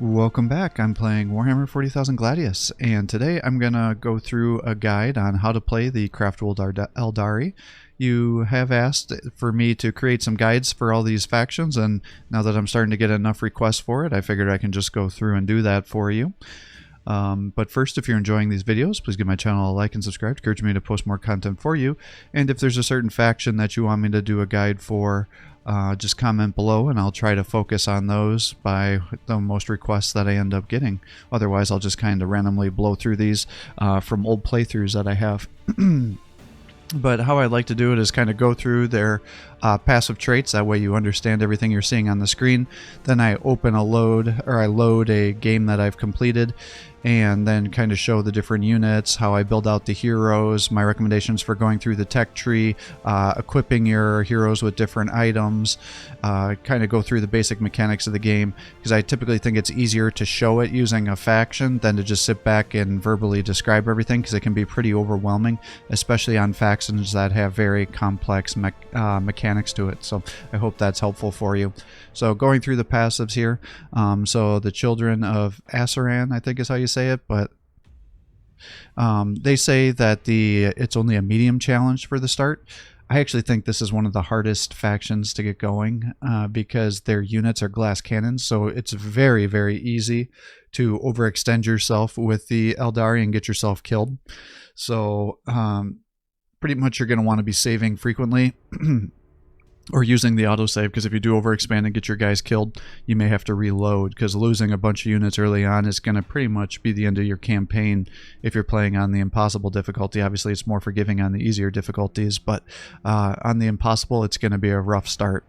Welcome back. I'm playing Warhammer 40,000 Gladius, and today I'm going to go through a guide on how to play the Craftworld Aeldari. You have asked for me to create some guides for all these factions, and now that I'm starting to get enough requests for it, I figured I can just go through and do that for you. But first, if you're enjoying these videos, please give my channel a like and subscribe to encourage me to post more content for you. And if there's a certain faction that you want me to do a guide for, just comment below and I'll try to focus on those by the most requests that I end up getting. Otherwise, I'll just kind of randomly blow through these from old playthroughs that I have. But how I like to do it is kind of go through their passive traits. That way you understand everything you're seeing on the screen. Then I open a load, or I load a game that I've completed, and then kind of show the different units, how I build out the heroes, my recommendations for going through the tech tree, equipping your heroes with different items, kind of go through the basic mechanics of the game, because I typically think it's easier to show it using a faction than to just sit back and verbally describe everything, because it can be pretty overwhelming, especially on factions that have very complex mechanics to it. So I hope that's helpful for you. So going through the passives here, so the Children of Asuryani, I think is how you say it, but they say that it's only a medium challenge for the start. I actually think this is one of the hardest factions to get going because their units are glass cannons, so it's very, very easy to overextend yourself with the Aeldari and get yourself killed. So pretty much you're going to want to be saving frequently or using the autosave, because if you do overexpand and get your guys killed, you may have to reload, because losing a bunch of units early on is going to pretty much be the end of your campaign if you're playing on the impossible difficulty. Obviously it's more forgiving on the easier difficulties, but on the impossible it's going to be a rough start.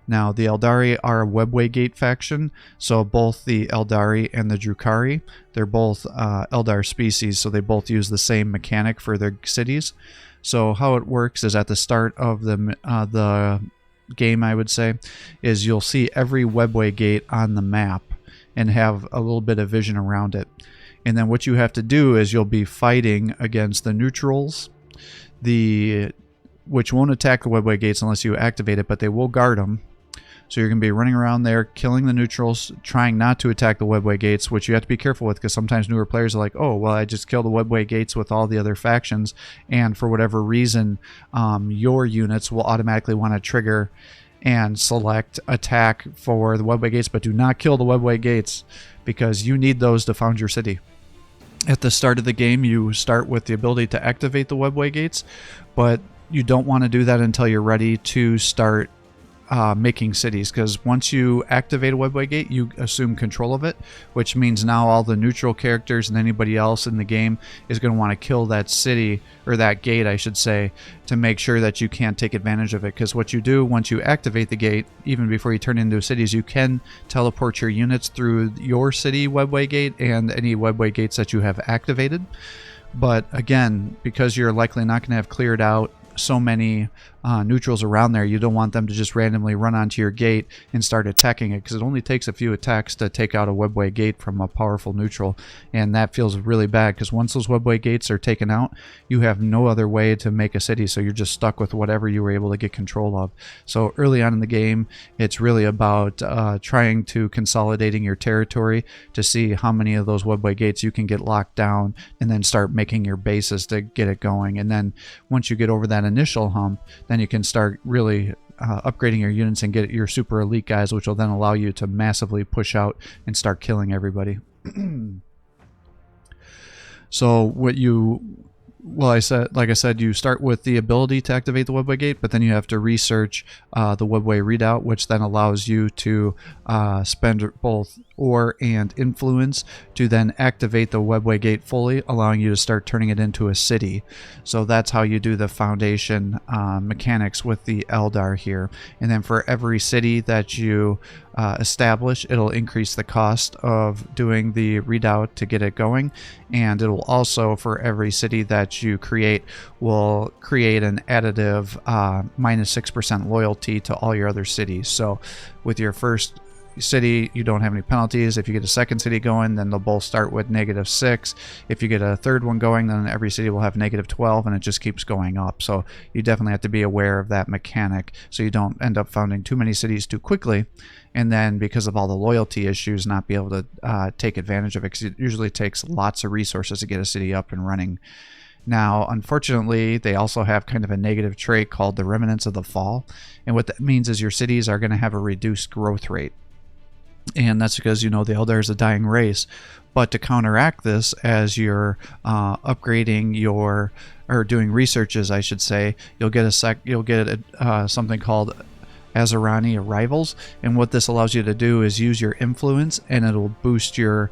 Now the Aeldari are a Webway Gate faction, so both the Aeldari and the Drukhari, they're both Eldar species, so they both use the same mechanic for their cities. So how it works is at the start of the game, I would say, is you'll see every Webway Gate on the map and have a little bit of vision around it. And then what you have to do is you'll be fighting against the neutrals, which won't attack the Webway Gates unless you activate it, but they will guard them. So you're going to be running around there, killing the neutrals, trying not to attack the Webway Gates, which you have to be careful with, because sometimes newer players are like, oh, well, I just killed the Webway Gates with all the other factions, and for whatever reason, your units will automatically want to trigger and select attack for the Webway Gates, but do not kill the Webway Gates, because you need those to found your city. At the start of the game, you start with the ability to activate the Webway Gates, but you don't want to do that until you're ready to start making cities, because once you activate a Webway Gate, you assume control of it, which means now all the neutral characters and anybody else in the game is going to want to kill that city, or that gate I should say, to make sure that you can't take advantage of it. Because what you do once you activate the gate, even before you turn into cities, you can teleport your units through your city Webway Gate and any Webway Gates that you have activated. But again, because you're likely not going to have cleared out so many neutrals around there, you don't want them to just randomly run onto your gate and start attacking it, because it only takes a few attacks to take out a Webway Gate from a powerful neutral, and that feels really bad, because once those Webway Gates are taken out, you have no other way to make a city, so you're just stuck with whatever you were able to get control of. So early on in the game, it's really about trying to consolidating your territory to see how many of those Webway Gates you can get locked down, and then start making your bases to get it going. And then once you get over that initial hump, then you can start really upgrading your units and get your super elite guys, which will then allow you to massively push out and start killing everybody. So what like I said, you start with the ability to activate the Webway Gate, but then you have to research the Webway readout, which then allows you to spend both ore and influence to then activate the Webway Gate fully, allowing you to start turning it into a city. So that's how you do the foundation mechanics with the Eldar here. And then for every city that you establish, it'll increase the cost of doing the readout to get it going, and it'll also, for every city that you create, will create an additive -6% loyalty to all your other cities. So with your first city, you don't have any penalties. If you get a second city going, then they'll both start with -6. If you get a third one going, then every city will have -12, and it just keeps going up. So you definitely have to be aware of that mechanic so you don't end up founding too many cities too quickly, and then because of all the loyalty issues, not be able to take advantage of it, because it usually takes lots of resources to get a city up and running. Now, unfortunately, they also have kind of a negative trait called the remnants of the fall, and what that means is your cities are going to have a reduced growth rate. And that's because, the Eldar is a dying race. But to counteract this, as you're upgrading or doing researches, I should say, you'll get something called Asuryani arrivals, and what this allows you to do is use your influence, and it'll boost your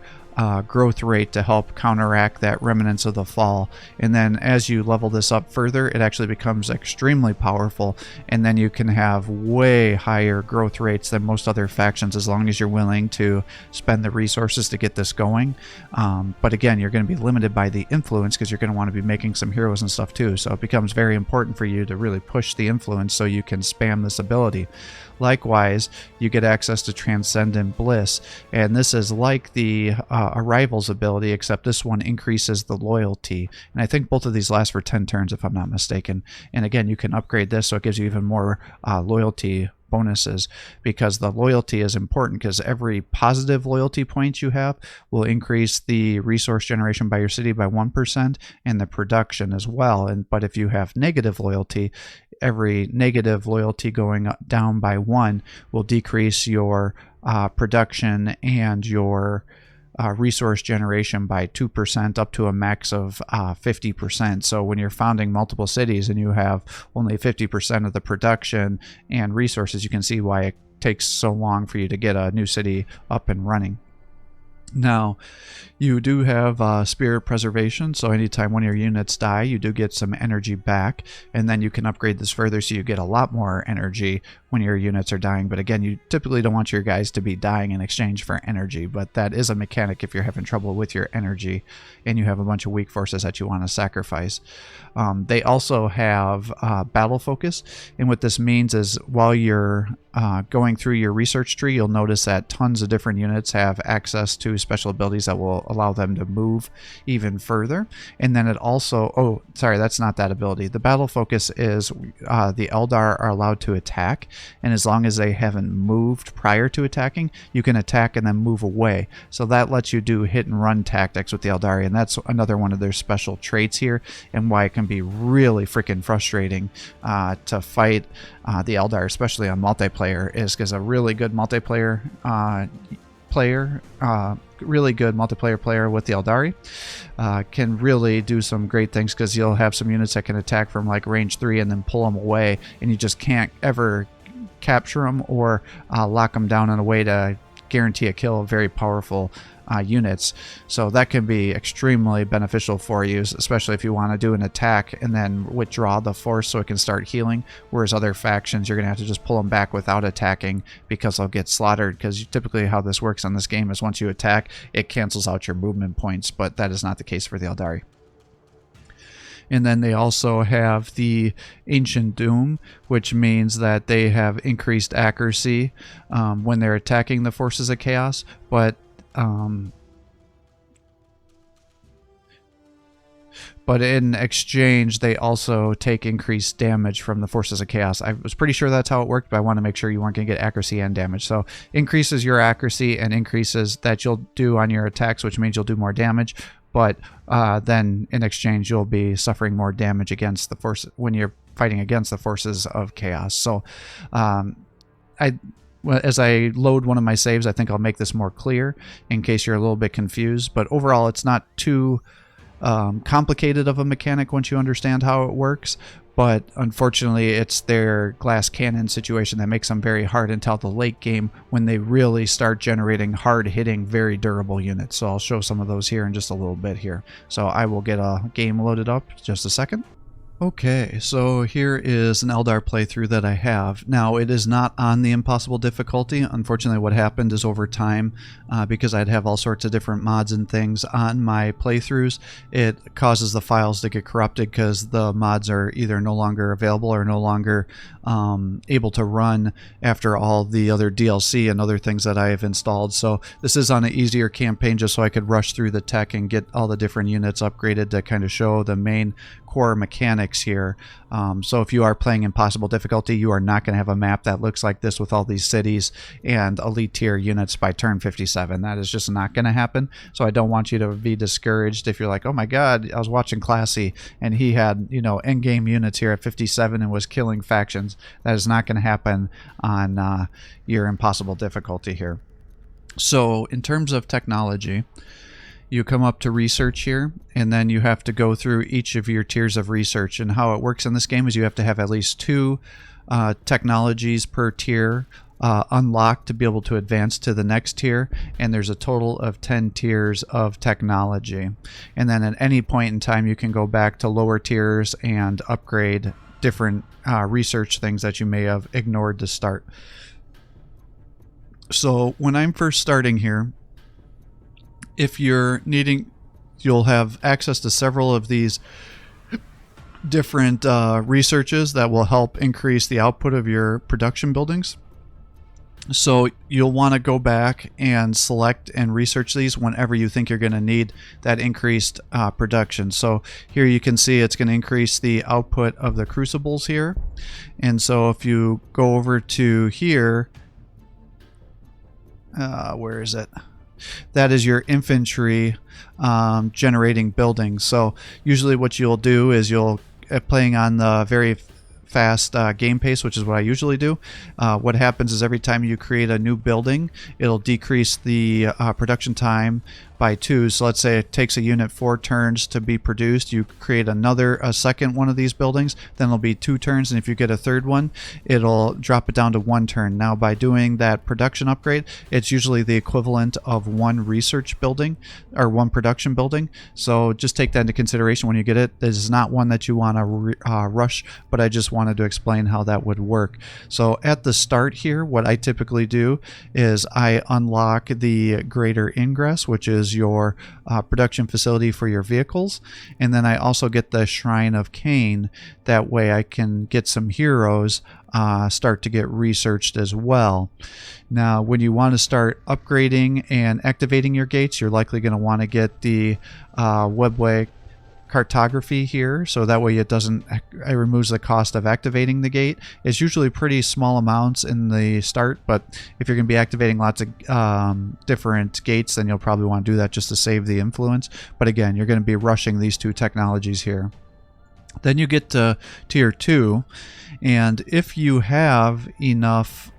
growth rate to help counteract that remnants of the fall. And then as you level this up further, it actually becomes extremely powerful, and then you can have way higher growth rates than most other factions, as long as you're willing to spend the resources to get this going. But again, you're going to be limited by the influence, because you're going to want to be making some heroes and stuff too, so it becomes very important for you to really push the influence so you can spam this ability. Likewise, you get access to Transcendent Bliss, and this is like the Arrivals ability, except this one increases the loyalty. And I think both of these last for 10 turns, if I'm not mistaken. And again, you can upgrade this so it gives you even more loyalty bonuses, because the loyalty is important, because every positive loyalty point you have will increase the resource generation by your city by 1% and the production as well. But if you have negative loyalty, every negative loyalty going down by 1 will decrease your production and your resource generation by 2% up to a max of 50%. So when you're founding multiple cities and you have only 50% of the production and resources, you can see why it takes so long for you to get a new city up and running. Now, you do have spirit preservation, so anytime one of your units die, you do get some energy back, and then you can upgrade this further so you get a lot more energy when your units are dying. But again, you typically don't want your guys to be dying in exchange for energy, but that is a mechanic if you're having trouble with your energy and you have a bunch of weak forces that you want to sacrifice. They also have battle focus, and what this means is while you're going through your research tree, you'll notice that tons of different units have access to special abilities that will allow them to move even further. And then it also, that's not that ability. The battle focus is the Eldar are allowed to attack, and as long as they haven't moved prior to attacking, you can attack and then move away. So that lets you do hit and run tactics with the Eldari, and that's another one of their special traits here, and why it can be really freaking frustrating to fight the Eldar, especially on multiplayer, is because a really good multiplayer player with the Aeldari can really do some great things, because you'll have some units that can attack from like range 3 and then pull them away, and you just can't ever capture them or lock them down in a way to guarantee a kill of very powerful units. So that can be extremely beneficial for you, especially if you want to do an attack and then withdraw the force so it can start healing, whereas other factions you're going to have to just pull them back without attacking, because they'll get slaughtered. Because typically how this works on this game is once you attack, it cancels out your movement points, but that is not the case for the Aeldari. And then they also have the Ancient Doom, which means that they have increased accuracy when they're attacking the forces of chaos, but in exchange, they also take increased damage from the forces of chaos. I was pretty sure that's how it worked, but I want to make sure you weren't going to get accuracy and damage. So increases your accuracy and increases that you'll do on your attacks, which means you'll do more damage. But then in exchange, you'll be suffering more damage against the force when you're fighting against the forces of chaos. So as I load one of my saves, I think I'll make this more clear in case you're a little bit confused. But overall, it's not too complicated of a mechanic once you understand how it works. But unfortunately, it's their glass cannon situation that makes them very hard until the late game, when they really start generating hard-hitting, very durable units. So I'll show some of those here in just a little bit here. So I will get a game loaded up just a second. Okay, so here is an Eldar playthrough that I have. Now, it is not on the impossible difficulty. Unfortunately, what happened is over time, because I'd have all sorts of different mods and things on my playthroughs, it causes the files to get corrupted because the mods are either no longer available or no longer able to run after all the other DLC and other things that I have installed. So this is on an easier campaign just so I could rush through the tech and get all the different units upgraded to kind of show the main core mechanics here. So if you are playing impossible difficulty, you are not going to have a map that looks like this with all these cities and elite tier units by turn 57. That is just not going to happen. So I don't want you to be discouraged if you're like, oh my god, I was watching Classy and he had, you know, end game units here at 57 and was killing factions. That is not going to happen on your impossible difficulty here. So in terms of technology, you come up to research here, and then you have to go through each of your tiers of research. And how it works in this game is you have to have at least 2 technologies per tier unlocked to be able to advance to the next tier, and there's a total of 10 tiers of technology. And then at any point in time you can go back to lower tiers and upgrade different research things that you may have ignored to start. So when I'm first starting here, if you're needing, you'll have access to several of these different researches that will help increase the output of your production buildings. So you'll want to go back and select and research these whenever you think you're going to need that increased production. So here you can see it's going to increase the output of the crucibles here. And so if you go over to here, where is it? That is your infantry generating buildings. So usually what you'll do is you'll, playing on the very fast game pace, which is what I usually do, what happens is every time you create a new building, it'll decrease the production time by 2. So let's say it takes a unit 4 turns to be produced. You create a second one of these buildings, then it'll be 2 turns, and if you get a third one, it'll drop it down to 1 turn. Now by doing that production upgrade, it's usually the equivalent of 1 research building or 1 production building. So just take that into consideration when you get it. This is not one that you want to rush, but I just wanted to explain how that would work. So at the start here, what I typically do is I unlock the greater ingress, which is your production facility for your vehicles, and then I also get the Shrine of Cain. That way I can get some heroes start to get researched as well. Now when you want to start upgrading and activating your gates, you're likely going to want to get the Webway cartography here, so that way it removes the cost of activating the gate. It's usually pretty small amounts in the start, but if you're going to be activating lots of different gates, then you'll probably want to do that just to save the influence. But again, you're going to be rushing these 2 technologies here. Then you get to tier 2, and if you have enough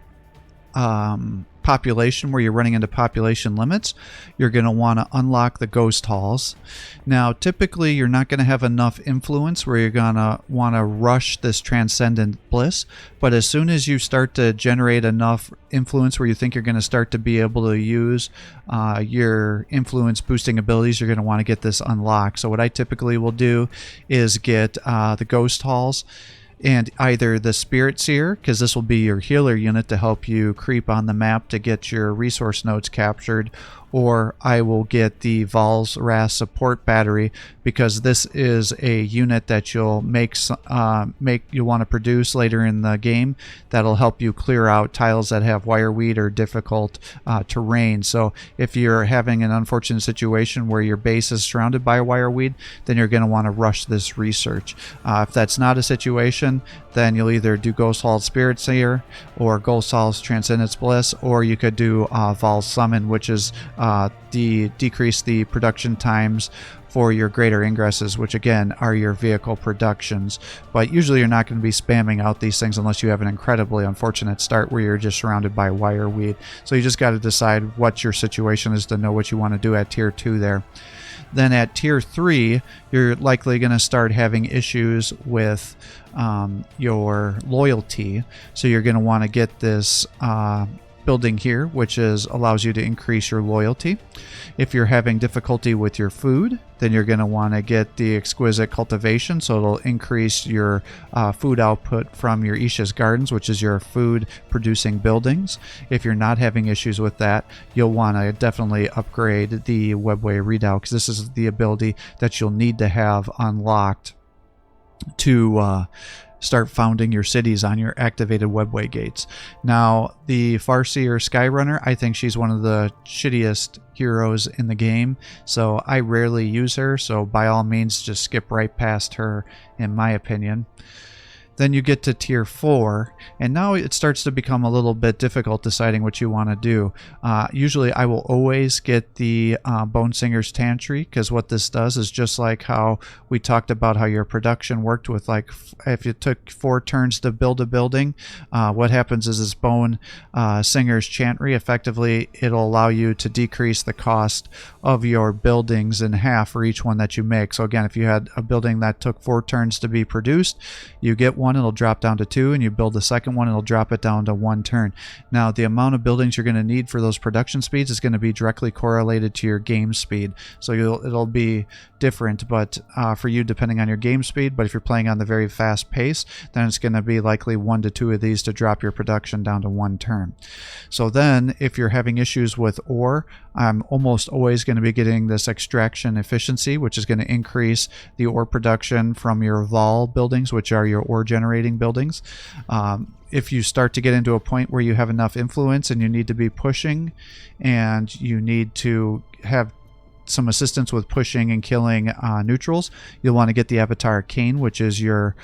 population where you're running into population limits, you're going to want to unlock the ghost halls. Now typically you're not going to have enough influence where you're going to want to rush this transcendent bliss, but as soon as you start to generate enough influence where you think you're going to start to be able to use your influence boosting abilities, you're going to want to get this unlocked. So what I typically will do is get the ghost halls and either the Spirit Seer, because this will be your healer unit to help you creep on the map to get your resource nodes captured, or I will get the Val's Wrath support battery, because this is a unit that you'll you want to produce later in the game that'll help you clear out tiles that have wireweed or difficult terrain. So if you're having an unfortunate situation where your base is surrounded by wireweed, then you're going to want to rush this research. If that's not a situation, then you'll either do Ghost Hall's Spirit Seer or Ghost Hall's Transcendence Bliss, or you could do Val's Summon, which is decrease the production times for your greater ingresses, which again are your vehicle productions. But usually you're not going to be spamming out these things unless you have an incredibly unfortunate start where you're just surrounded by wireweed. So you just got to decide what your situation is to know what you want to do at tier 2 there. Then at tier 3, you're likely going to start having issues with your loyalty. So you're going to want to get this building here, which allows you to increase your loyalty. If you're having difficulty with your food, then you're going to want to get the exquisite cultivation, so it'll increase your food output from your Isha's Gardens, which is your food producing buildings. If you're not having issues with that, you'll want to definitely upgrade the Webway Redoubt, because this is the ability that you'll need to have unlocked to start founding your cities on your activated Webway Gates. Now, the Farseer Skyrunner, I think she's one of the shittiest heroes in the game, so I rarely use her, so by all means just skip right past her, in my opinion. Then you get to tier 4, and now it starts to become a little bit difficult deciding what you want to do. Usually I will always get the Bone Singer's Tantry, because what this does is just like how we talked about how your production worked with, like, if it took 4 turns to build a building, what happens is this Bone Singer's Chantry, effectively it'll allow you to decrease the cost of your buildings in half for each one that you make. So again, if you had a building that took 4 turns to be produced, you get one, it'll drop down to 2, and you build the second one, it'll drop it down to 1 turn. Now, the amount of buildings you're going to need for those production speeds is going to be directly correlated to your game speed, so it'll be different, but for you, depending on your game speed. But if you're playing on the very fast pace, then it's going to be likely 1 to 2 of these to drop your production down to 1 turn. So then, if you're having issues with ore, I'm almost always going to be getting this extraction efficiency, which is going to increase the ore production from your Vol buildings, which are your ore generating buildings. If you start to get into a point where you have enough influence and you need to be pushing, and you need to have some assistance with pushing and killing neutrals, you'll want to get the Avatar Kane, which is your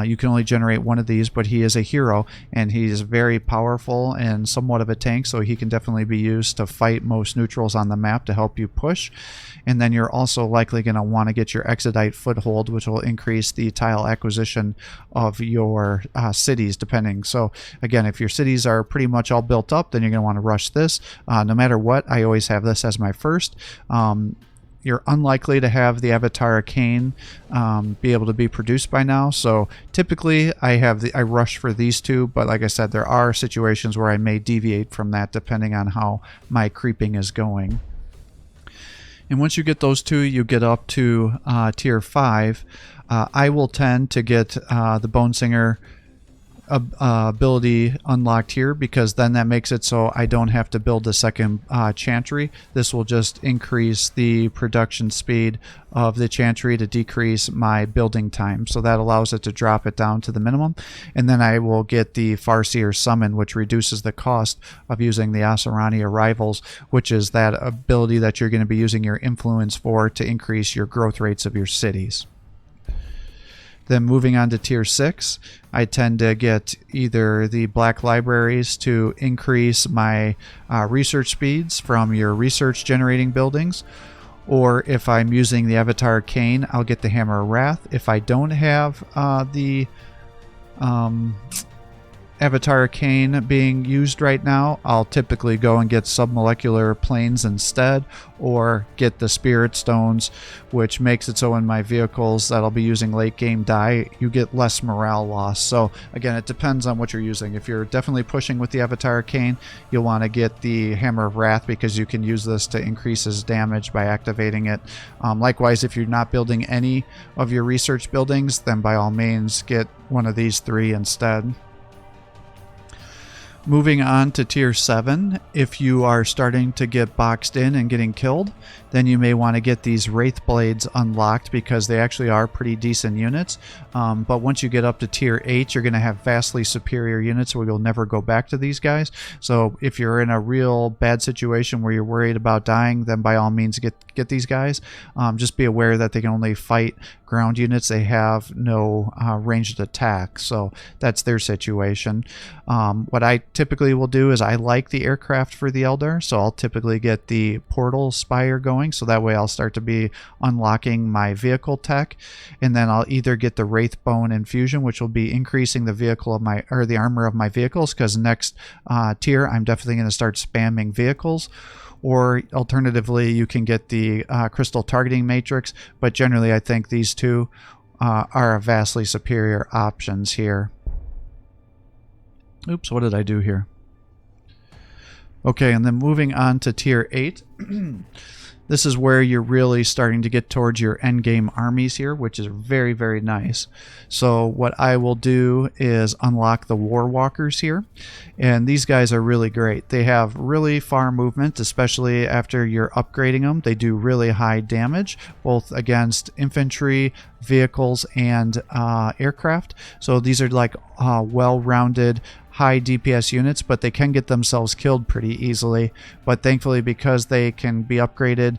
you can only generate 1 of these, but he is a hero and he's very powerful and somewhat of a tank, so he can definitely be used to fight most neutrals on the map to help you push. And then you're also likely going to want to get your Exodite Foothold, which will increase the tile acquisition of your cities, depending. So again, if your cities are pretty much all built up, then you're going to want to rush this. No matter what, I always have this as my first. You're unlikely to have the Avatar Arcane be able to be produced by now, so typically I rush for these 2, but like I said, there are situations where I may deviate from that depending on how my creeping is going. And once you get those 2, you get up to tier 5. I will tend to get the Bone Singer ability unlocked here, because then that makes it so I don't have to build a second chantry. This will just increase the production speed of the chantry to decrease my building time, so that allows it to drop it down to the minimum. And then I will get the Farseer Summon, which reduces the cost of using the Asuryani Arrivals, which is that ability that you're going to be using your influence for to increase your growth rates of your cities. Then moving on to tier 6, I tend to get either the Black Libraries to increase my research speeds from your research generating buildings, or if I'm using the Avatar Kane, I'll get the Hammer of Wrath. If I don't have the Avatar Kane being used right now, I'll typically go and get submolecular planes instead, or get the Spirit Stones, which makes it so in my vehicles that I'll be using late game die, you get less morale loss. So again, it depends on what you're using. If you're definitely pushing with the Avatar Kane, you'll want to get the Hammer of Wrath, because you can use this to increase his damage by activating it. Likewise, if you're not building any of your research buildings, then by all means get one of these 3 instead. Moving on to tier 7, if you are starting to get boxed in and getting killed, then you may want to get these Wraith Blades unlocked, because they actually are pretty decent units. But once you get up to tier 8, you're going to have vastly superior units where you'll never go back to these guys. So if you're in a real bad situation where you're worried about dying, then by all means get these guys. Just be aware that they can only fight ground units. They have no ranged attack, so that's their situation. What I typically will do is I like the aircraft for the Eldar, so I'll typically get the Portal Spire going, so that way I'll start to be unlocking my vehicle tech, and then I'll either get the Wraith Bone Infusion, which will be increasing the vehicle of my, or the armor of my vehicles, because next tier I'm definitely going to start spamming vehicles. Or alternatively, you can get the Crystal Targeting Matrix, but generally I think these 2 are vastly superior options here. Oops, what did I do here? Okay, and then moving on to tier 8. This is where you're really starting to get towards your endgame armies here, which is very, very nice. So what I will do is unlock the War Walkers here. And these guys are really great. They have really far movement, especially after you're upgrading them. They do really high damage, both against infantry, vehicles, and aircraft. So these are like well-rounded, high DPS units, but they can get themselves killed pretty easily. But thankfully, because they can be upgraded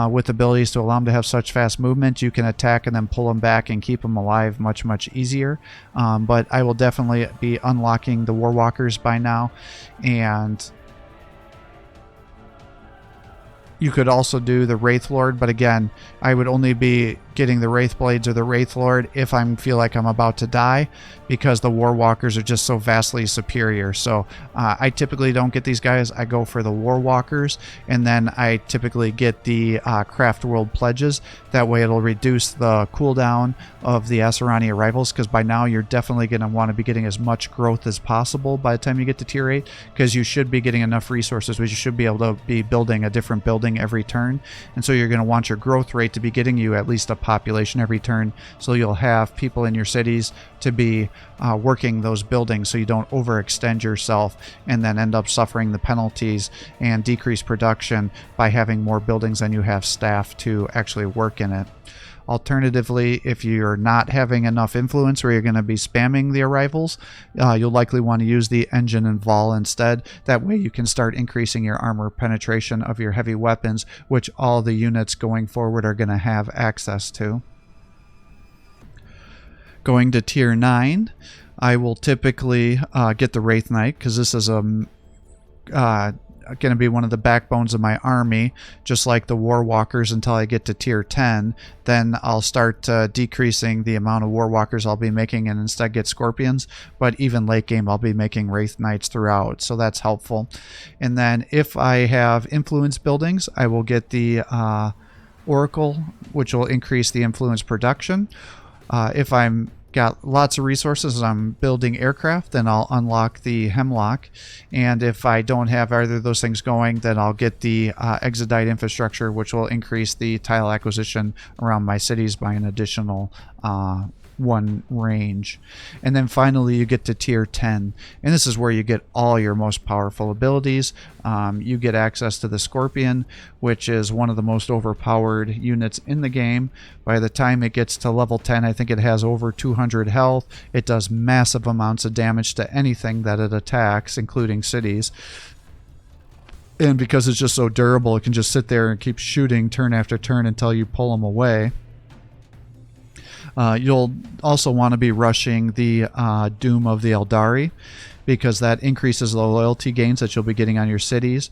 with abilities to allow them to have such fast movement, you can attack and then pull them back and keep them alive much, much easier. But I will definitely be unlocking the War Walkers by now. And you could also do the Wraith Lord, but again, I would only be getting the Wraith Blades or the Wraith Lord if I feel like I'm about to die, because the War Walkers are just so vastly superior. So I typically don't get these guys. I go for the War Walkers, and then I typically get the Craftworld pledges. That way it'll reduce the cooldown of the Asuryani arrivals, because by now you're definitely going to want to be getting as much growth as possible by the time you get to tier 8, because you should be getting enough resources, which you should be able to be building a different building every turn. And so you're going to want your growth rate to be getting you at least a population every turn, so you'll have people in your cities to be working those buildings, so you don't overextend yourself and then end up suffering the penalties and decrease production by having more buildings than you have staff to actually work in it. Alternatively, if you're not having enough influence where you're going to be spamming the arrivals, you'll likely want to use the engine and vol instead. That way you can start increasing your armor penetration of your heavy weapons, which all the units going forward are going to have access to. Going to tier 9, I will typically get the Wraith Knight, because this is going to be one of the backbones of my army, just like the War Walkers, until I get to tier 10. Then I'll start decreasing the amount of War Walkers I'll be making and instead get Scorpions. But even late game, I'll be making Wraith Knights throughout, so that's helpful. And then if I have influence buildings, I will get the Oracle, which will increase the influence production. If I'm got lots of resources and I'm building aircraft, then I'll unlock the Hemlock. And if I don't have either of those things going, then I'll get the Exodite infrastructure, which will increase the tile acquisition around my cities by an additional 1 range. And then finally you get to tier 10, and this is where you get all your most powerful abilities. You get access to the Scorpion, which is one of the most overpowered units in the game. By the time it gets to level 10, I think it has over 200 health. It does massive amounts of damage to anything that it attacks, including cities. And because it's just so durable, it can just sit there and keep shooting turn after turn until you pull them away. You'll also want to be rushing the Doom of the Aeldari, because that increases the loyalty gains that you'll be getting on your cities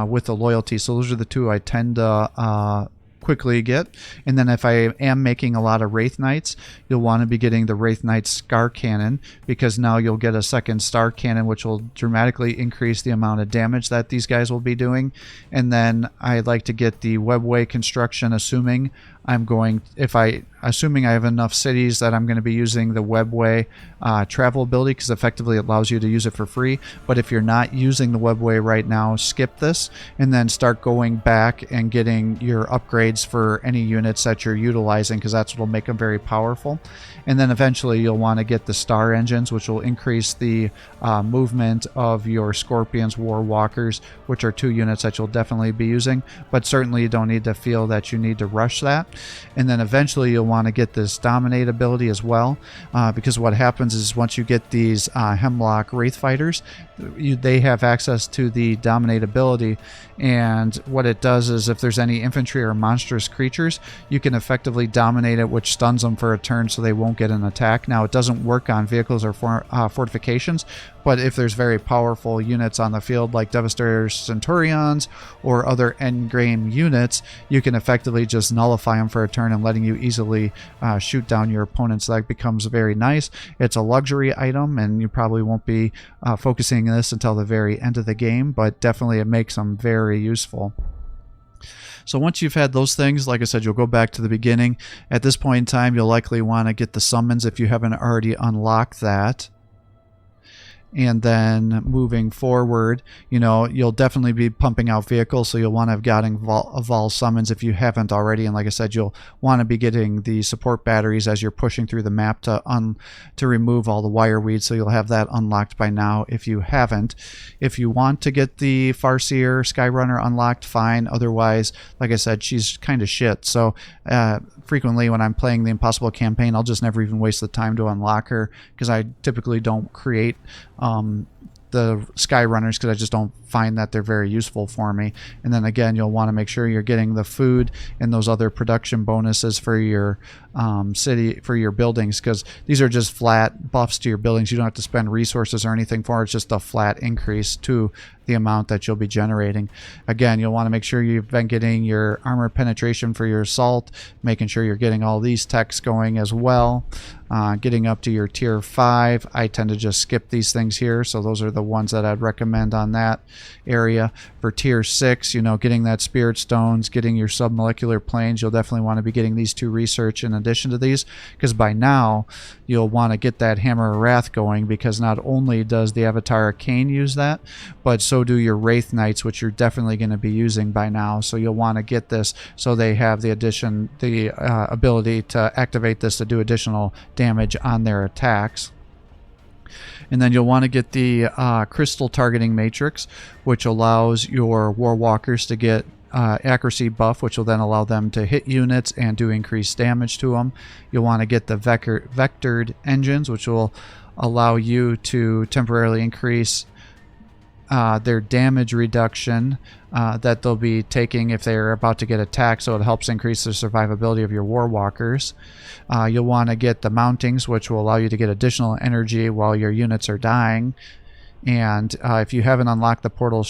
with the loyalty. So those are the two I tend to quickly get. And then if I am making a lot of Wraith Knights, you'll want to be getting the Wraith Knight Scar Cannon, because now you'll get a second Star Cannon, which will dramatically increase the amount of damage that these guys will be doing. And then I'd like to get the Webway Construction, assuming I have enough cities that I'm going to be using the Webway travel ability, because effectively it allows you to use it for free. But if you're not using the Webway right now, skip this and then start going back and getting your upgrades for any units that you're utilizing, because that's what will make them very powerful. And then eventually you'll want to get the Star Engines, which will increase the movement of your Scorpions, War Walkers, which are 2 units that you'll definitely be using. But certainly you don't need to feel that you need to rush that. And then eventually you'll want to get this Dominate ability as well, because what happens is once you get these Hemlock Wraith Fighters, they have access to the Dominate ability, and what it does is if there's any infantry or monstrous creatures, you can effectively dominate it, which stuns them for a turn so they won't get an attack. Now, it doesn't work on vehicles or fortifications, but if there's very powerful units on the field like Devastator Centurions or other endgame units, you can effectively just nullify them for a turn and letting you easily shoot down your opponents. That becomes very nice. It's a luxury item, and you probably won't be focusing on this until the very end of the game, but definitely it makes them very useful. So once you've had those things, like I said, you'll go back to the beginning. At this point in time, you'll likely want to get the summons if you haven't already unlocked that. And then moving forward, you know, you'll definitely be pumping out vehicles, so you'll want to have gotten Vol summons if you haven't already. And like I said, you'll want to be getting the support batteries as you're pushing through the map to remove all the wire weeds, so you'll have that unlocked by now if you haven't. If you want to get the Farseer Skyrunner unlocked, fine. Otherwise, like I said, she's kind of shit. So frequently when I'm playing the Impossible campaign, I'll just never even waste the time to unlock her, because I typically don't create the Sky Runners because I just don't find that they're very useful for me. And then again, you'll want to make sure you're getting the food and those other production bonuses for your city, for your buildings, because these are just flat buffs to your buildings. You don't have to spend resources or anything for it. It's just a flat increase to the amount that you'll be generating. Again, you'll want to make sure you've been getting your armor penetration for your assault, making sure you're getting all these techs going as well. Getting up to your tier 5, I tend to just skip these things here, so those are the ones that I'd recommend on that area. For tier 6, you know, getting that spirit stones, getting your submolecular planes, you'll definitely want to be getting these 2 research in addition to these, because by now you'll want to get that Hammer of Wrath going, because not only does the Avatar Arcane use that, but so do your Wraith Knights, which you're definitely going to be using by now. So you'll want to get this so they have the ability to activate this to do additional damage on their attacks. And then you'll want to get the Crystal Targeting Matrix, which allows your Warwalkers to get accuracy buff, which will then allow them to hit units and do increased damage to them. You'll want to get the Vectored Engines, which will allow you to temporarily increase their damage reduction that they'll be taking if they're about to get attacked, so it helps increase the survivability of your Warwalkers. You'll want to get the Mountings, which will allow you to get additional energy while your units are dying. And if you haven't unlocked the Portal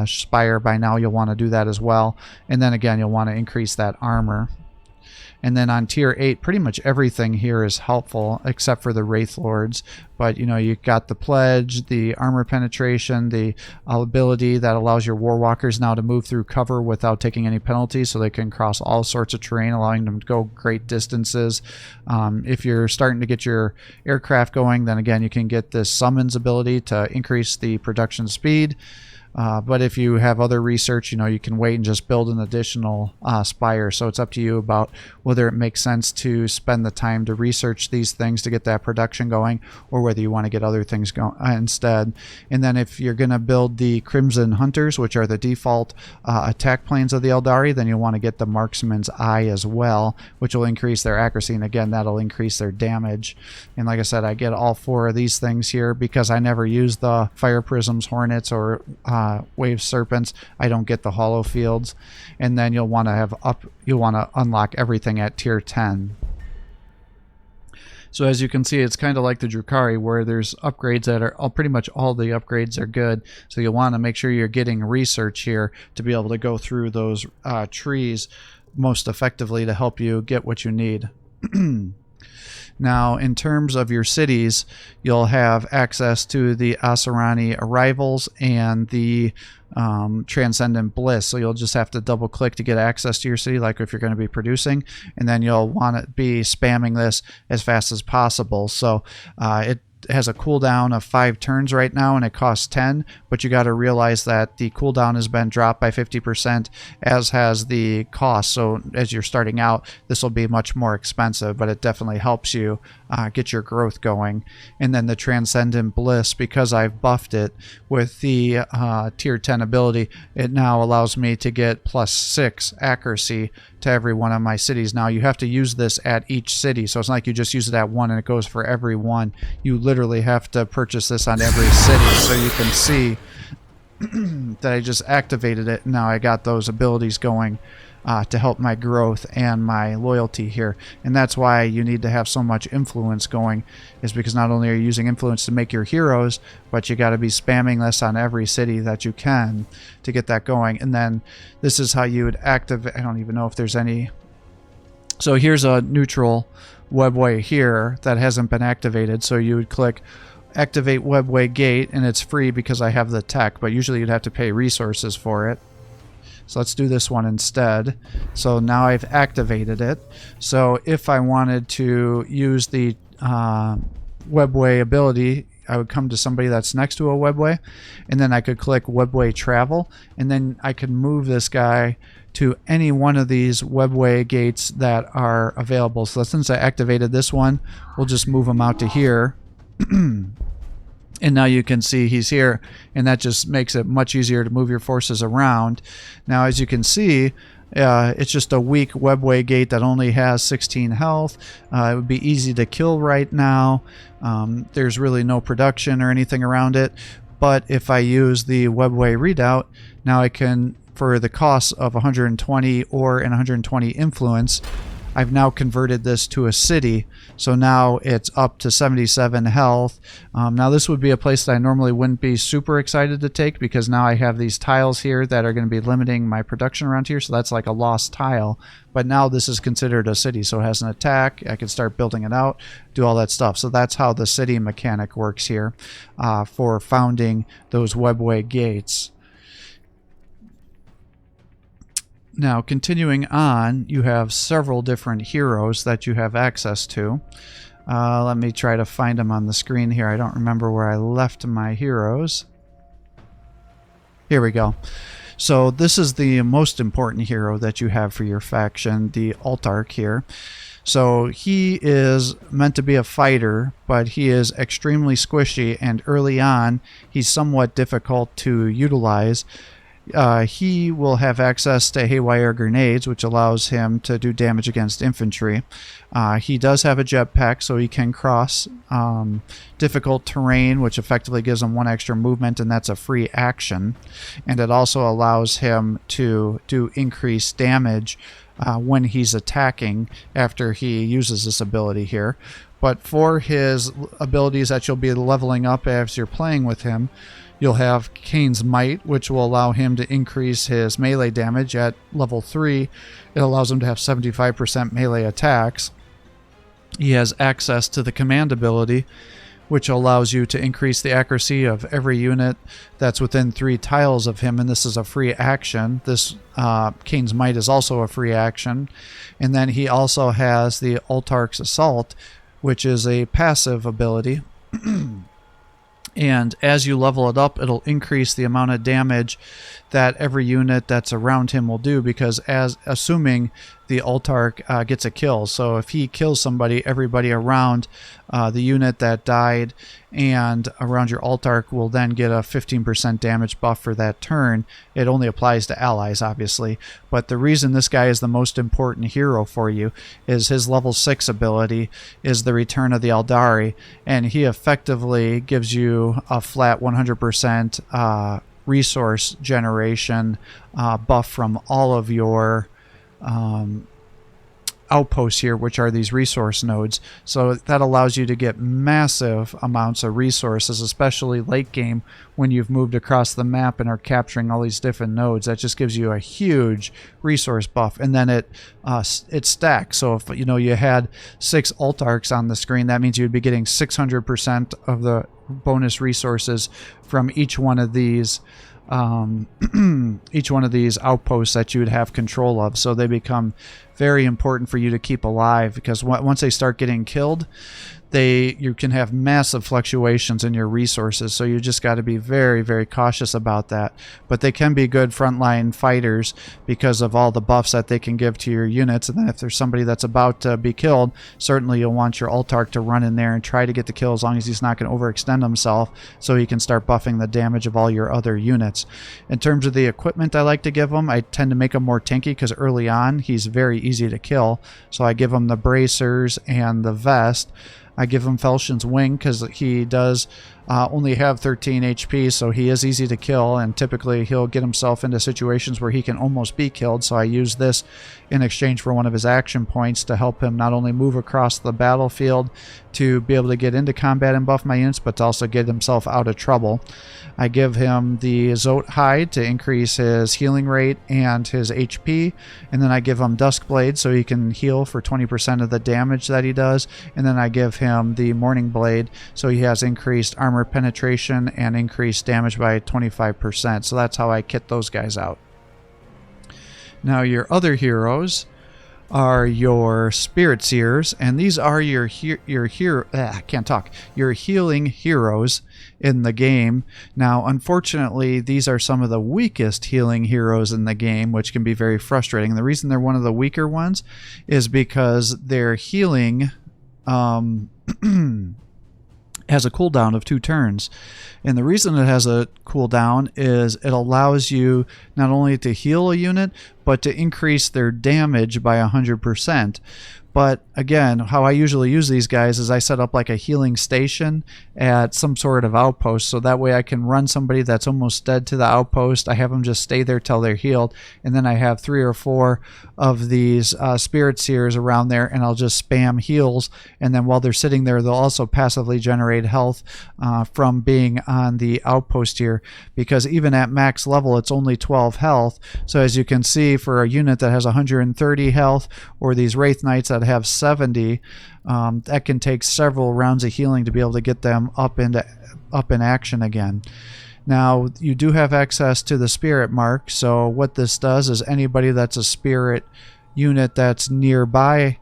Spire by now, you'll want to do that as well. And then again, you'll want to increase that armor. And then on tier 8, pretty much everything here is helpful except for the Wraith Lords. But you know, you got the Pledge, the armor penetration, the ability that allows your Warwalkers now to move through cover without taking any penalties, so they can cross all sorts of terrain, allowing them to go great distances. If you're starting to get your aircraft going, then again, you can get this Summons ability to increase the production speed. But if you have other research, you know, you can wait and just build an additional spire. So it's up to you about whether it makes sense to spend the time to research these things to get that production going, or whether you want to get other things going instead. And then if you're going to build the Crimson Hunters, which are the default attack planes of the Aeldari, then you'll want to get the Marksman's Eye as well, which will increase their accuracy, and again, that'll increase their damage. And like I said, I get all 4 of these things here because I never use the Fire Prisms, Hornets, or Wave Serpents. I don't get the Hollow Fields. And then you'll want to unlock everything at tier 10. So as you can see, it's kind of like the Drukhari, where there's upgrades that are pretty much all the upgrades are good. So you'll want to make sure you're getting research here to be able to go through those trees most effectively to help you get what you need. Now, in terms of your cities, you'll have access to the Asuryani Arrivals and the Transcendent Bliss. So you'll just have to double click to get access to your city, like if you're going to be producing, and then you'll want to be spamming this as fast as possible. So it has a cooldown of 5 turns right now, and it costs 10, but you got to realize that the cooldown has been dropped by 50%, as has the cost. So as you're starting out, this will be much more expensive, but it definitely helps you get your growth going. And then the Transcendent Bliss, because I've buffed it with the tier 10 ability, it now allows me to get +6 accuracy to every one of my cities. Now you have to use this at each city, so it's not like you just use it at one and it goes for every one. You literally have to purchase this on every city. So you can see that I just activated it, and now I got those abilities going to help my growth and my loyalty here. And that's why you need to have so much influence going, is because not only are you using influence to make your heroes, but you got to be spamming this on every city that you can to get that going. And then this is how you would activate. I don't even know if there's any. So here's a neutral Webway here that hasn't been activated. So you would click activate Webway Gate, and it's free because I have the tech, but usually you'd have to pay resources for it. So let's do this one instead. So now I've activated it. So if I wanted to use the Webway ability, I would come to somebody that's next to a webway, and then I could click webway travel, and then I could move this guy to any one of these webway gates that are available. So since I activated this one, we'll just move him out to here. And now you can see he's here, and that just makes it much easier to move your forces around. Now, as you can see, it's just a weak webway gate that only has 16 health. It would be easy to kill right now. There's really no production or anything around it. But if I use the webway redoubt, now I can, for the cost of 120 ore and 120 influence, I've now converted this to a city, so now it's up to 77 health. Now this would be a place that I normally wouldn't be super excited to take, because now I have these tiles here that are going to be limiting my production around here, so that's like a lost tile. But now this is considered a city, so it has an attack. I can start building it out, do all that stuff. So that's how the city mechanic works here for founding those webway gates. Now, continuing on, you have several different heroes that you have access to. Let me try to find them on the screen here. I don't remember where I left my heroes. Here we go. So this is the most important hero that you have for your faction, the Altarch here. So he is meant to be a fighter, but he is extremely squishy, and early on, he's somewhat difficult to utilize. He will have access to haywire grenades, which allows him to do damage against infantry. He does have a jetpack, so he can cross difficult terrain, which effectively gives him 1 extra movement, and that's a free action. And it also allows him to do increased damage when he's attacking after he uses this ability here. But for his abilities that you'll be leveling up as you're playing with him, you'll have Cain's Might, which will allow him to increase his melee damage at level 3. It allows him to have 75% melee attacks. He has access to the Command ability, which allows you to increase the accuracy of every unit that's within 3 tiles of him, and this is a free action. This Cain's Might is also a free action. And then he also has the Altarch's Assault, which is a passive ability. And as you level it up, it'll increase the amount of damage that every unit that's around him will do, because assuming the Altarch gets a kill. So if he kills somebody, everybody around the unit that died and around your Altarch will then get a 15% damage buff for that turn. It only applies to allies, obviously. But the reason this guy is the most important hero for you is his level 6 ability is the Return of the Aeldari, and he effectively gives you a flat 100% resource generation buff from all of your outposts here, which are these resource nodes. So that allows you to get massive amounts of resources, especially late game when you've moved across the map and are capturing all these different nodes. That just gives you a huge resource buff, and then it stacks. So if you had 6 Altarchs on the screen, that means you'd be getting 600% of the bonus resources from each one of these outposts that you would have control of. So they become very important for you to keep alive, because once they start getting killed, you can have massive fluctuations in your resources. So you just got to be very, very cautious about that. But they can be good frontline fighters because of all the buffs that they can give to your units. And then if there's somebody that's about to be killed, certainly you'll want your Altarch to run in there and try to get the kill, as long as he's not going to overextend himself, so he can start buffing the damage of all your other units. In terms of the equipment I like to give him, I tend to make him more tanky, because early on he's very easy to kill. So I give him the bracers and the vest. I give him Felshen's Wing because he does only have 13 HP, so he is easy to kill, and typically he'll get himself into situations where he can almost be killed. So I use this in exchange for one of his action points to help him not only move across the battlefield to be able to get into combat and buff my units, but to also get himself out of trouble. I give him the Zote Hide to increase his healing rate and his HP, and then I give him Duskblade so he can heal for 20% of the damage that he does, and then I give him the Morning Blade so he has increased armor penetration and increased damage by 25%. So that's how I kit those guys out. Now your other heroes are your spirit seers, and these are your your healing heroes in the game. Now, unfortunately, these are some of the weakest healing heroes in the game, which can be very frustrating. And the reason they're one of the weaker ones is because their healing has a cooldown of 2 turns. And the reason it has a cooldown is it allows you not only to heal a unit, but to increase their damage by 100%. But again, how I usually use these guys is I set up like a healing station at some sort of outpost, so that way I can run somebody that's almost dead to the outpost. I have them just stay there till they're healed, and then I have 3 or 4 of these spirit seers around there, and I'll just spam heals, and then while they're sitting there, they'll also passively generate health from being on the outpost here, because even at max level it's only 12 health. So as you can see, for a unit that has 130 health, or these Wraith Knights that have 70, that can take several rounds of healing to be able to get them up in action again. Now, you do have access to the spirit mark, so what this does is anybody that's a spirit unit that's nearby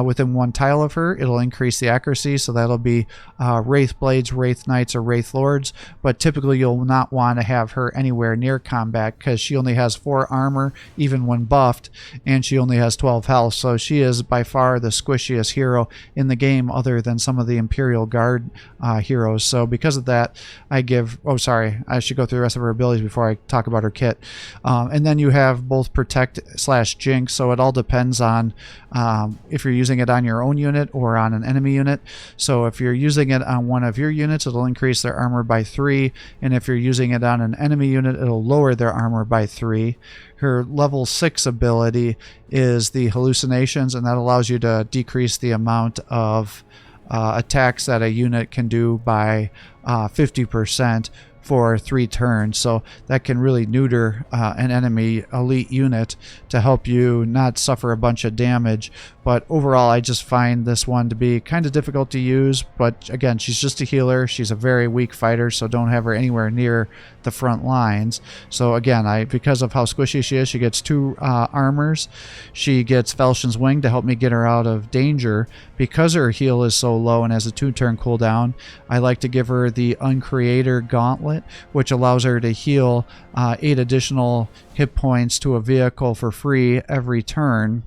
within 1 tile of her, it'll increase the accuracy, so that'll be Wraith Blades, Wraith Knights, or Wraith Lords, but typically you'll not want to have her anywhere near combat because she only has 4 armor even when buffed, and she only has 12 health, so she is by far the squishiest hero in the game other than some of the Imperial Guard heroes. So because of that, I should go through the rest of her abilities before I talk about her kit. And then you have both Protect / Jinx, so it all depends on if you're using it on your own unit or on an enemy unit. So if you're using it on one of your units, it'll increase their armor by 3, and if you're using it on an enemy unit, it'll lower their armor by 3. Her level 6 ability is the hallucinations, and that allows you to decrease the amount of attacks that a unit can do by 50% for 3 turns, so that can really neuter an enemy elite unit to help you not suffer a bunch of damage. But overall, I just find this one to be kind of difficult to use, but again, she's just a healer. She's a very weak fighter, so don't have her anywhere near the front lines. So again, because of how squishy she is, she gets 2 armors. She gets Felshen's Wing to help me get her out of danger. Because her heal is so low and has a 2-turn cooldown, I like to give her the Uncreator Gauntlet, which allows her to heal 8 additional hit points to a vehicle for free every turn.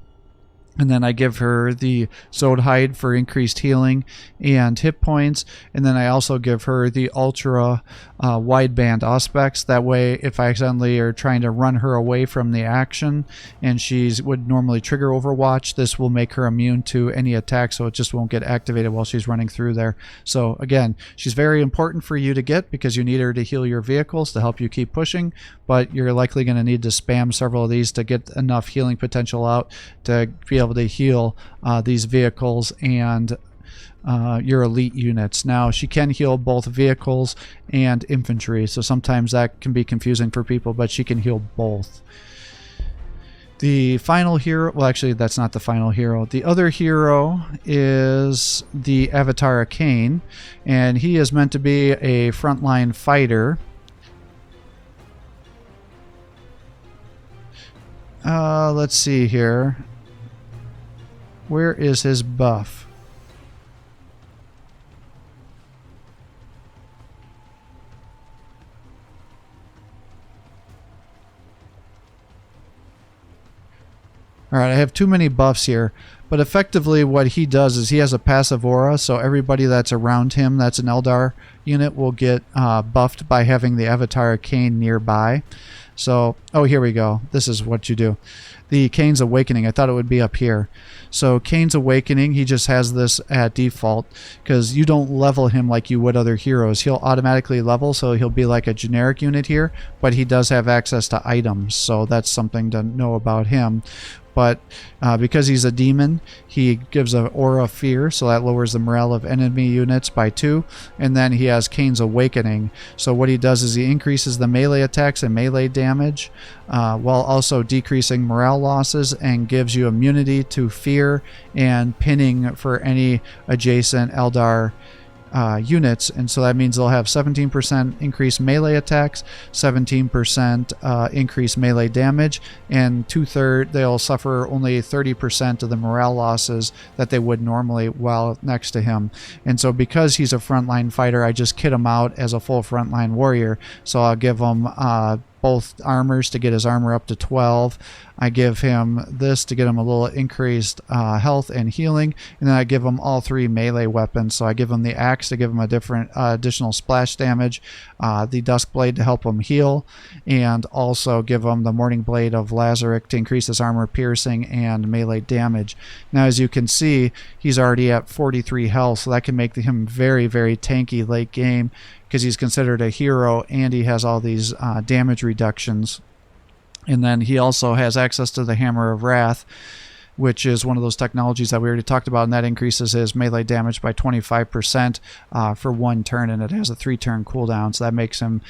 And then I give her the Zodhide for increased healing and hit points. And then I also give her the Ultra Wideband Auspex. That way, if I accidentally are trying to run her away from the action and she would normally trigger Overwatch, this will make her immune to any attack, so it just won't get activated while she's running through there. So again, she's very important for you to get because you need her to heal your vehicles to help you keep pushing, but you're likely going to need to spam several of these to get enough healing potential out to be able to heal these vehicles and your elite units. Now, she can heal both vehicles and infantry, so sometimes that can be confusing for people, but she can heal both. The final hero, well, actually, that's not the final hero. The other hero is the Avatar of Cain, and he is meant to be a frontline fighter. Let's see here. Where is his buff? Alright, I have too many buffs here, but effectively what he does is he has a passive aura, so everybody that's around him that's an Eldar unit will get buffed by having the Avatar of Cain nearby. So, oh, here we go. This is what you do. The Cain's Awakening. I thought it would be up here. So Cain's Awakening, he just has this at default because you don't level him like you would other heroes. He'll automatically level, so he'll be like a generic unit here, but he does have access to items, so that's something to know about him. But because he's a demon, he gives an aura of fear, so that lowers the morale of enemy units by 2. And then he has Cain's Awakening. So what he does is he increases the melee attacks and melee damage while also decreasing morale losses, and gives you immunity to fear and pinning for any adjacent Eldar units, and so that means they'll have 17% increased melee attacks, 17% increased melee damage, and they'll suffer only 30% of the morale losses that they would normally while next to him. And so because he's a frontline fighter, I just kit him out as a full frontline warrior. So I'll give him both armors to get his armor up to 12. I give him this to get him a little increased health and healing, and then I give him all 3 melee weapons. So I give him the axe to give him a different additional splash damage, the dusk blade to help him heal, and also give him the morning blade of Lazaric to increase his armor piercing and melee damage. Now, as you can see, he's already at 43 health, so that can make him very, very tanky late game, because he's considered a hero and he has all these damage reductions. And then he also has access to the Hammer of Wrath, which is one of those technologies that we already talked about, and that increases his melee damage by 25% for 1 turn, and it has a 3-turn cooldown, so that makes him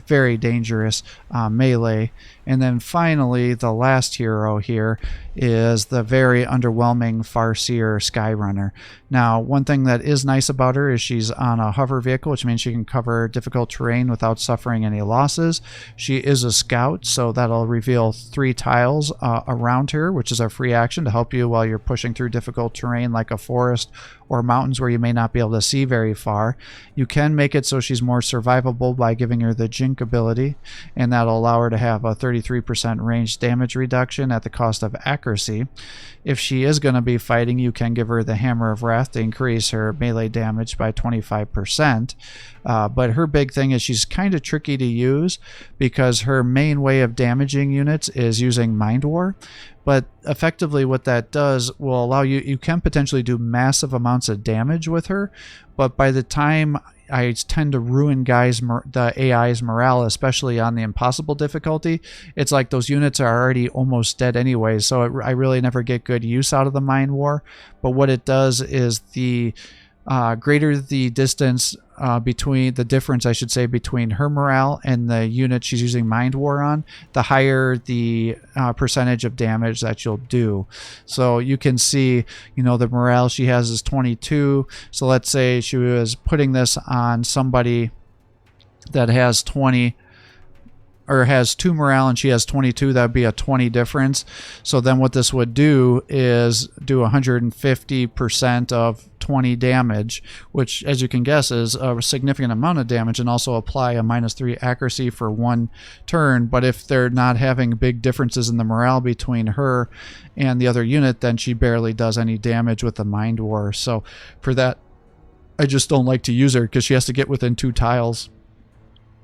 very dangerous melee. And then finally, the last hero here is the very underwhelming Farseer Skyrunner. Now, one thing that is nice about her is she's on a hover vehicle, which means she can cover difficult terrain without suffering any losses. She is a scout, so that'll reveal 3 tiles around her, which is a free action to help you while you're pushing through difficult terrain like a forest or mountains where you may not be able to see very far. You can make it so she's more survivable by giving her the Jink ability, and that'll allow her to have a 33% range damage reduction at the cost of accuracy. If she is going to be fighting, you can give her the Hammer of Wrath to increase her melee damage by 25%. But her big thing is she's kind of tricky to use because her main way of damaging units is using Mind War. But effectively what that does will allow you can potentially do massive amounts of damage with her, but by the time I tend to ruin the AI's morale, especially on the impossible difficulty, it's like those units are already almost dead anyway, so I really never get good use out of the Mind War. But what it does is the greater the distance between her morale and the unit she's using Mind War on, the higher the percentage of damage that you'll do. So you can see, the morale she has is 22. So let's say she was putting this on somebody that has 20 or has 2 morale and she has 22, that would be a 20 difference. So then what this would do is do 150% of 20 damage, which, as you can guess, is a significant amount of damage, and also apply a -3 accuracy for 1 turn. But if they're not having big differences in the morale between her and the other unit, then she barely does any damage with the Mind War. So for that, I just don't like to use her because she has to get within 2 tiles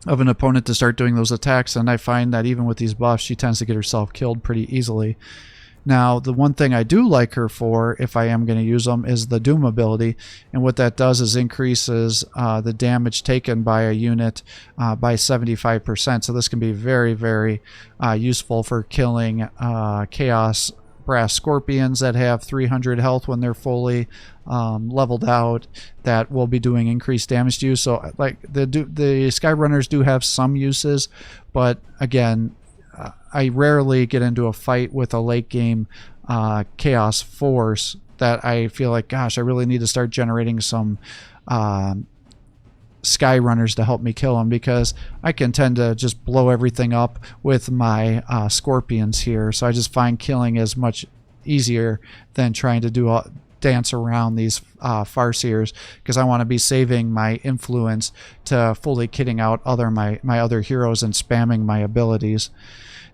of an opponent to start doing those attacks, and I find that even with these buffs, she tends to get herself killed pretty easily. Now, the one thing I do like her for, if I am going to use them, is the Doom ability, and what that does is increases the damage taken by a unit by 75%, so this can be very, very useful for killing Chaos Brass Scorpions that have 300 health when they're fully leveled out, that will be doing increased damage to you. So like the Skyrunners do have some uses, but again, I rarely get into a fight with a late game Chaos Force that I feel like, gosh, I really need to start generating some Skyrunners to help me kill them, because I can tend to just blow everything up with my Scorpions here. So I just find killing is much easier than trying to dance around these Farseers, because I want to be saving my influence to fully kitting out my other heroes and spamming my abilities.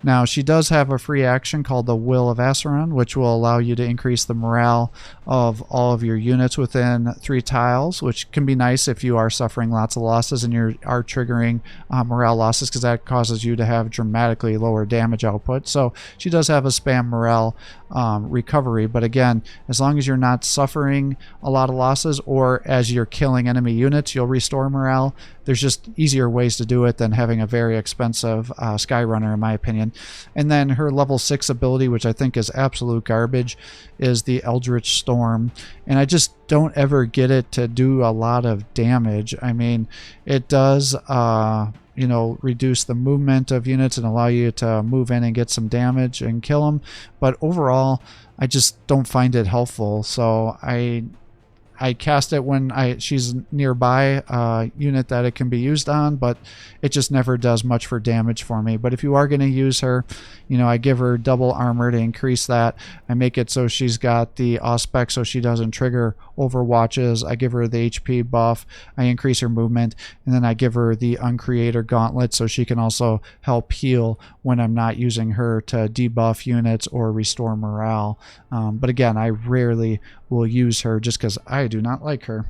Now, she does have a free action called the Will of Asuryani, which will allow you to increase the morale of all of your units within 3 tiles, which can be nice if you are suffering lots of losses and you are triggering morale losses, because that causes you to have dramatically lower damage output. So she does have a spam morale recovery, but again, as long as you're not suffering a lot of losses, or as you're killing enemy units, you'll restore morale. There's just easier ways to do it than having a very expensive Skyrunner, in my opinion. And then her level 6 ability, which I think is absolute garbage, is the Eldritch Storm. And I just don't ever get it to do a lot of damage. I mean, it does reduce the movement of units and allow you to move in and get some damage and kill them. But overall, I just don't find it helpful. So I I cast it when she's nearby a unit that it can be used on, but it just never does much for damage for me. But if you are going to use her, I give her double armor to increase that. I make it so she's got the Auspex so she doesn't trigger overwatches. I give her the HP buff. I increase her movement, and then I give her the Uncreator Gauntlet so she can also help heal when I'm not using her to debuff units or restore morale. But again, I rarely will use her just because I do not like her.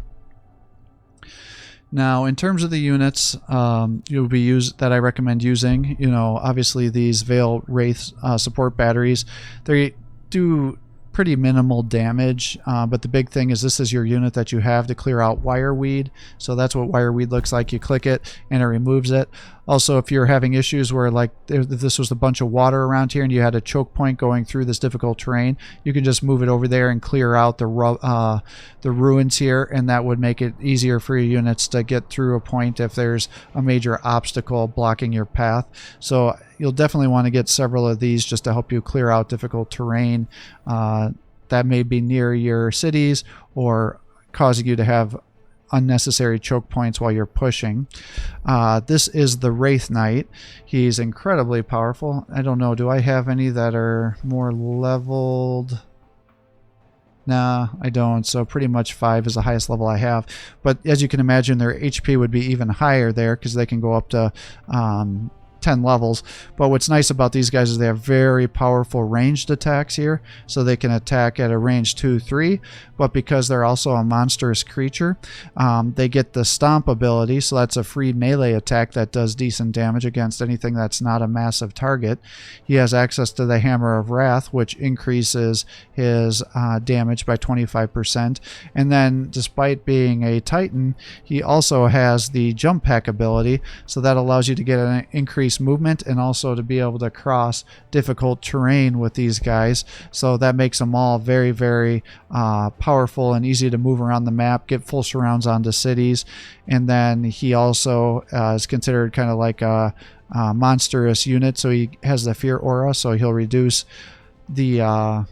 Now, in terms of the units that I recommend using, obviously these Veil Wraith support batteries, they do pretty minimal damage, but the big thing is this is your unit that you have to clear out wireweed. So that's what wireweed looks like. You click it and it removes it. Also, if you're having issues where like if this was a bunch of water around here and you had a choke point going through this difficult terrain, you can just move it over there and clear out the ruins here, and that would make it easier for your units to get through a point if there's a major obstacle blocking your path. So you'll definitely want to get several of these just to help you clear out difficult terrain that may be near your cities or causing you to have unnecessary choke points while you're pushing. This is the Wraith Knight. He's incredibly powerful. I don't know, do I have any that are more leveled? Nah, I don't. So pretty much 5 is the highest level I have. But as you can imagine, their HP would be even higher there because they can go up to 10 levels. But what's nice about these guys is they have very powerful ranged attacks here, so they can attack at a range 2-3, but because they're also a monstrous creature, they get the stomp ability, so that's a free melee attack that does decent damage against anything that's not a massive target. He has access to the Hammer of Wrath, which increases his damage by 25%, and then despite being a Titan, he also has the jump pack ability, so that allows you to get an increased movement and also to be able to cross difficult terrain with these guys. So that makes them all very, very powerful and easy to move around the map, get full surrounds onto cities. And then he also is considered kind of like a monstrous unit, so he has the fear aura, so he'll reduce the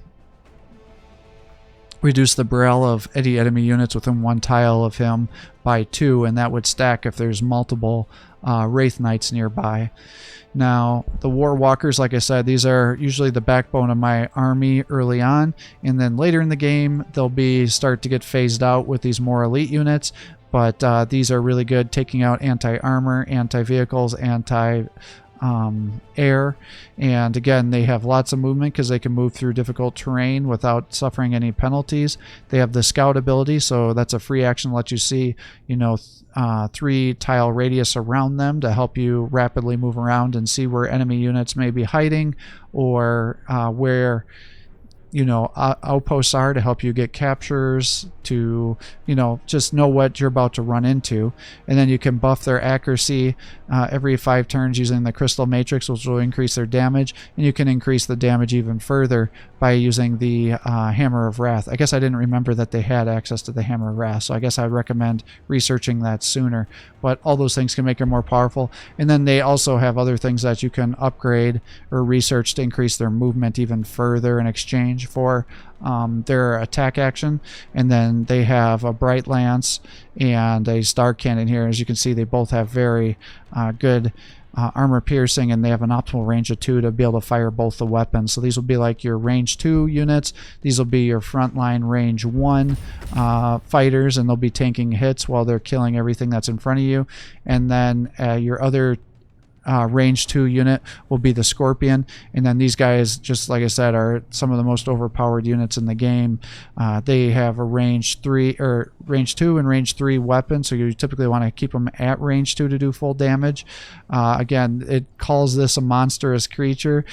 morale of any enemy units within one tile of him by 2, and that would stack if there's multiple Wraith Knights nearby. Now, the War Walkers, like I said, these are usually the backbone of my army early on, and then later in the game, they'll start to get phased out with these more elite units, but these are really good taking out anti-armor, anti-vehicles, air, and again they have lots of movement because they can move through difficult terrain without suffering any penalties. They have the scout ability, so that's a free action to let you see 3 tile radius around them to help you rapidly move around and see where enemy units may be hiding or where outposts are to help you get captures, to just know what you're about to run into. And then you can buff their accuracy every 5 turns using the crystal matrix, which will increase their damage, and you can increase the damage even further by using the Hammer of Wrath. I guess I didn't remember that they had access to the Hammer of Wrath, so I guess I'd recommend researching that sooner. But all those things can make them more powerful. And then they also have other things that you can upgrade or research to increase their movement even further in exchange for their attack action. And then they have a Bright Lance and a Star Cannon here. As you can see, they both have very good armor piercing, and they have an optimal range of 2 to be able to fire both the weapons. So these will be like your range 2 units. These will be your frontline range 1 fighters, and they'll be tanking hits while they're killing everything that's in front of you. And then your other range 2 unit will be the Scorpion, and then these guys, just like I said, are some of the most overpowered units in the game. They have a range 2 and range 3 weapon, so you typically want to keep them at range 2 to do full damage. Again, it calls this a monstrous creature,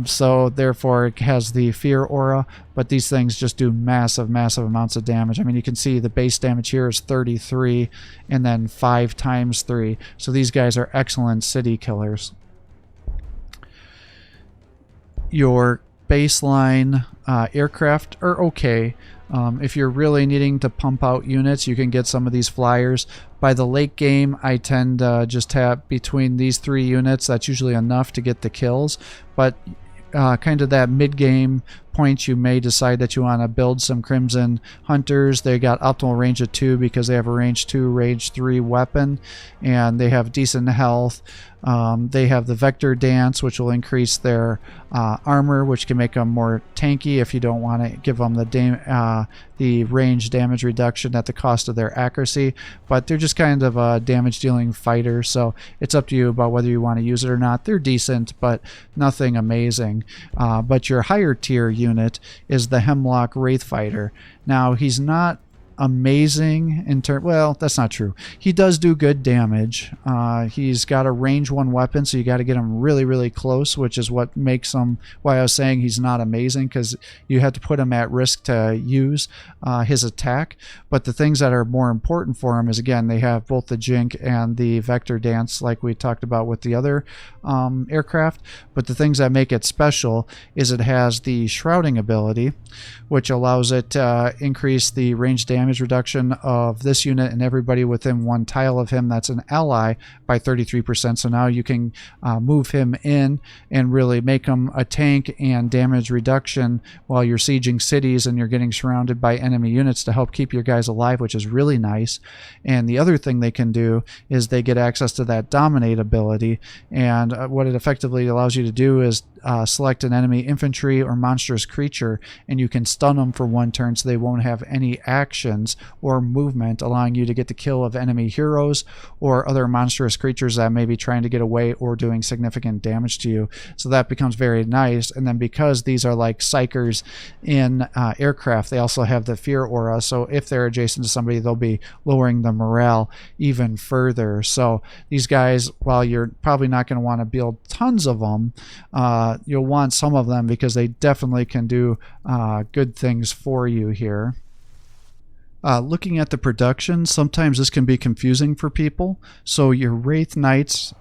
so therefore it has the fear aura, but these things just do massive amounts of damage. I mean, you can see the base damage here is 33 and then 5 times 3, so these guys are excellent city killers. Your baseline aircraft are okay. If you're really needing to pump out units, you can get some of these flyers. By the late game, I tend to just have between these 3 units. That's usually enough to get the kills, but kind of that mid-game point, you may decide that you want to build some Crimson Hunters. They got optimal range of 2 because they have a range 2, range 3 weapon, and they have decent health. They have the Vector Dance, which will increase their armor, which can make them more tanky if you don't want to give them the range damage reduction at the cost of their accuracy. But they're just kind of a damage-dealing fighter, so it's up to you about whether you want to use it or not. They're decent, but nothing amazing. But your higher tier unit is the Hemlock Wraith Fighter. Now, he's not amazing in terms, well, that's not true. He does do good damage. He's got a range 1 weapon, so you got to get him really, really close, which is what makes him, why I was saying he's not amazing, because you have to put him at risk to use his attack. But the things that are more important for him is, again, they have both the Jink and the Vector Dance, like we talked about with the other aircraft. But the things that make it special is it has the Shrouding ability, which allows it to increase the range damage reduction of this unit and everybody within 1 tile of him that's an ally by 33%. So now you can move him in and really make him a tank and damage reduction while you're sieging cities and you're getting surrounded by enemy units to help keep your guys alive, which is really nice. And the other thing they can do is they get access to that Dominate ability, and what it effectively allows you to do is select an enemy infantry or monstrous creature, and you can stun them for 1 turn so they won't have any actions or movement, allowing you to get the kill of enemy heroes or other monstrous creatures that may be trying to get away or doing significant damage to you. So that becomes very nice. And then because these are like psychers in aircraft, they also have the fear aura, so if they're adjacent to somebody, they'll be lowering the morale even further. So these guys, while you're probably not going to want to build tons of them, you'll want some of them because they definitely can do good things for you here. Looking at the production, sometimes this can be confusing for people. So your Wraith Knights,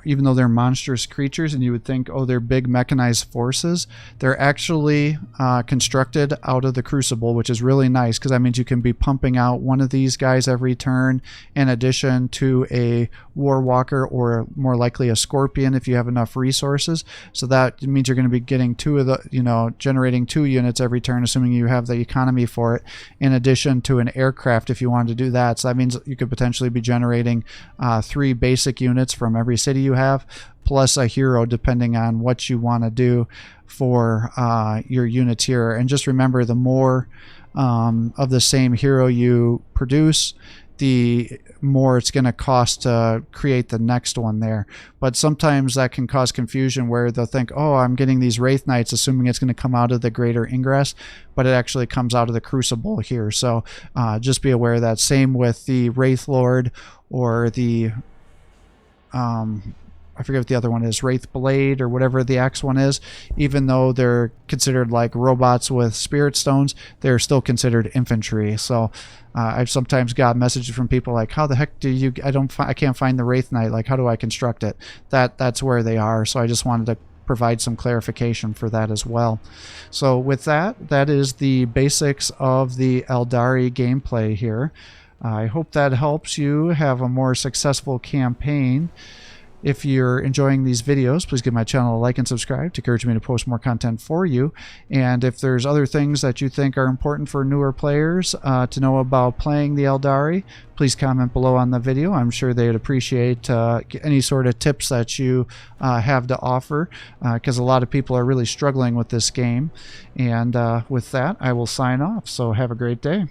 even though they're monstrous creatures and you would think, oh, they're big mechanized forces, they're actually constructed out of the Crucible, which is really nice because that means you can be pumping out one of these guys every turn in addition to a Warwalker or more likely a Scorpion if you have enough resources. So that means you're going to be getting 2 of the, generating 2 units every turn, assuming you have the economy for it, in addition to an aircraft if you wanted to do that. So that means you could potentially be generating 3 basic units from every city you have, plus a hero depending on what you want to do for your units here. And just remember, the more of the same hero you produce, the more it's going to cost to create the next one there. But sometimes that can cause confusion where they'll think, oh, I'm getting these Wraith Knights assuming it's going to come out of the Greater Ingress, but it actually comes out of the Crucible here. So just be aware of that. Same with the Wraith Lord or the I forget what the other one is, Wraith Blade or whatever the axe one is. Even though they're considered like robots with spirit stones, they're still considered infantry. So I've sometimes got messages from people like, how the heck do you, I can't find the Wraith Knight, like how do I construct it? That's where they are. So I just wanted to provide some clarification for that as well. So with that is the basics of the Aeldari gameplay here. I hope that helps you have a more successful campaign. If you're enjoying these videos, please give my channel a like and subscribe to encourage me to post more content for you. And if there's other things that you think are important for newer players to know about playing the Aeldari, please comment below on the video. I'm sure they'd appreciate any sort of tips that you have to offer, because a lot of people are really struggling with this game. And with that, I will sign off. So have a great day.